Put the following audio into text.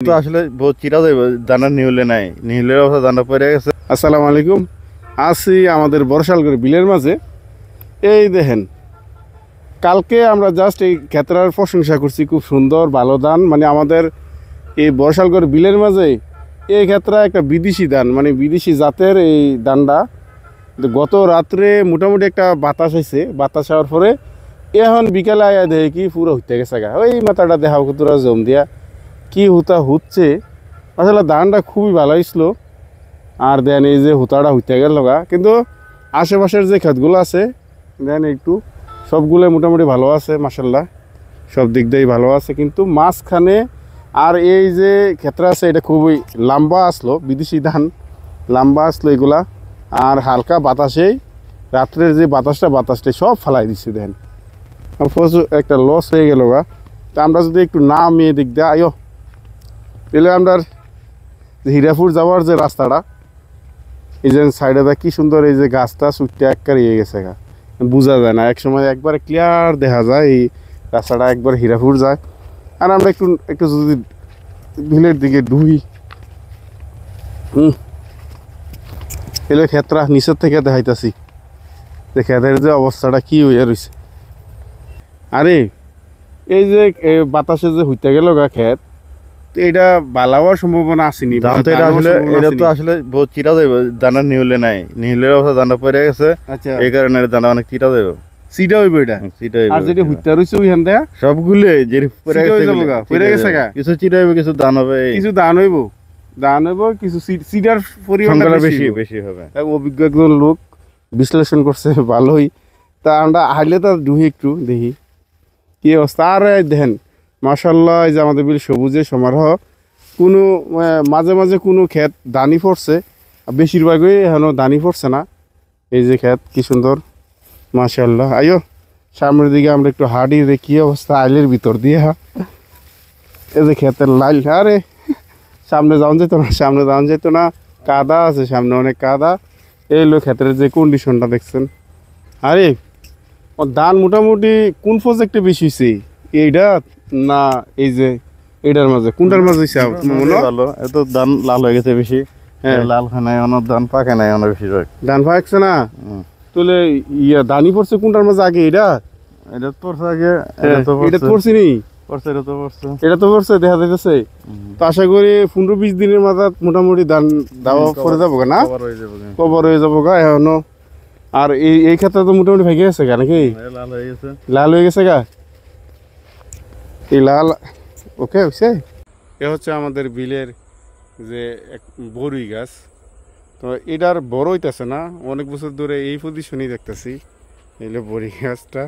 তো আসলে বহুত চিরা যাইব দানা নিউলে নাই নিউলের অবস্থা দানা পড়ে গেছে। আসসালামু আলাইকুম। আছি আমাদের বর্ষালগড় বিলের মাঝে। এই দেখেন, কালকে আমরা জাস্ট এই ক্ষেত্রার প্রশংসা করছি, খুব সুন্দর ভালো ধান। মানে আমাদের এই বর্ষালগড় বিলের মাঝে এই ক্ষেত্রা একটা বিদেশি ধান, মানে বিদেশি জাতের এই ধানটা। গত রাত্রে মোটামুটি একটা বাতাস হয়েছে, বাতাস হওয়ার পরে এখন বিকালে আয়া দেখে কি পুরো হইতে গেছে গা। ওই মাথাটা দেখাও তোরা জম দিয়া কি হুতা হচ্ছে। আসলে ধানটা খুবই ভালো হয়েছিল। আর দেন এই যে হুতাটা হইতে গেল গা, কিন্তু আশেপাশের যে ক্ষেতগুলো আছে দেন একটু সবগুলো মোটামুটি ভালো আছে, মাশাল্লাহ সব দিক দিয়েই ভালো আছে। কিন্তু মাঝখানে আর এই যে ক্ষেত্র আছে এটা খুবই লম্বা আসলো, বিদেশি ধান লম্বা আসলো এগুলা। আর হালকা বাতাসেই রাত্রের যে বাতাসটা সব ফালাই দিচ্ছে। দেন একটা লস হয়ে গেল গা। তা আমরা যদি একটু নামিয়ে দিক দেয় আয়ো, তাহলে আমরা হীরাপুর যাওয়ার যে রাস্তাটা, এই যে সাইডে কি সুন্দর, এই যে গাছটা সুটটা একবার ইয়ে গেছে গা, বোঝা যায় না। এক সময় একবার ক্লিয়ার দেখা যায় এই রাস্তাটা একবার হীরাপুর যায়। আর আমরা একটু একটু যদি বিলের দিকে ঢুই, এলে ক্ষেত্রা নিচের থেকে দেখাইতেছি যে ক্ষেতের যে অবস্থাটা কি হইয়া রয়েছে। আরে এই যে বাতাসে যে হইতে গেল গা ক্ষেত, এটা বালা হওয়ার সম্ভাবনা আসেনি। এটা তো আসলে বহুত চিরা যাইব দানা নিউলে নাই নিউলের অবস্থা দানা পড়ে গেছে। আচ্ছা, এই কারণে দানা অনেক চিরা যাইব, সিটা হইব এটা। চিটা আর যেটা হইতে রইছে ওইখান থেকে সবগুলো যে পড়ে গেছে গা, কিছু চিরা হইব, কিছু দান হবে, কিছু দান হইব, কিছু সিডার পরিমাণটা বেশি বেশি হবে। অভিজ্ঞ একজন লোক বিশ্লেষণ করছে ভালোই। তা আমরা হাইলে তো ঢুই একটু দেখি কি অবস্থা। আর দেখেন মাশাল্লাহ, এই যে আমাদের বিল সবুজে সমারোহ। কোনো মাঝে মাঝে কোনো ক্ষেত দানি পড়ছে, বেশিরভাগই এখনো দানি পড়ছে না। এই যে ক্ষেত কি সুন্দর মাশাল্লাহ। আইও সামনের দিকে আমরা একটু হাঁটি দেখি অবস্থা আইলের ভিতর দিয়ে। এই যে ক্ষেতের লাইল, আরে সামনে যাওয়া যেত না, কাদা আছে সামনে, অনেক কাদা। এই লোক ক্ষেতের যে কন্ডিশনটা দেখছেন। আরে ধান মোটামুটি কোন প্রজেক্টে বেশি হয়েছে, এইটা না এই যে এটার মাঝে, কোনটার মাঝে হয়েছে ভালো? এত ধান লাল হয়ে গেছে বেশি। হ্যাঁ, লাল হয় নাই, অনেক ধান পাকে নাই, অনেক বেশিরভাগ ধান পাকছে না। তাহলে দানি পড়ছে কোনটার মাঝে আগে? এটা পড়ছে আগে, এটা পড়ছি নি, এটা তো পড়ছে দেখা যাইতেছে। তো আশা করি 15-20 দিনের মাথায় মোটামুটি ধান দেওয়া পড়ে যাবো না, কভার হয়ে যাবো গা এখনো। আর এই ক্ষেত্রে তো মোটামুটি ভেঙে গেছে গা নাকি, লাল হয়ে গেছে গা, এই লাল। ওকে হচ্ছে এ হচ্ছে আমাদের বিলের যে এক বড়ই গাছ। তো এটার বড় হইতেছে না, অনেক বছর ধরে এই পজিশনই দেখতেছি, এই বড়ই গাছটা।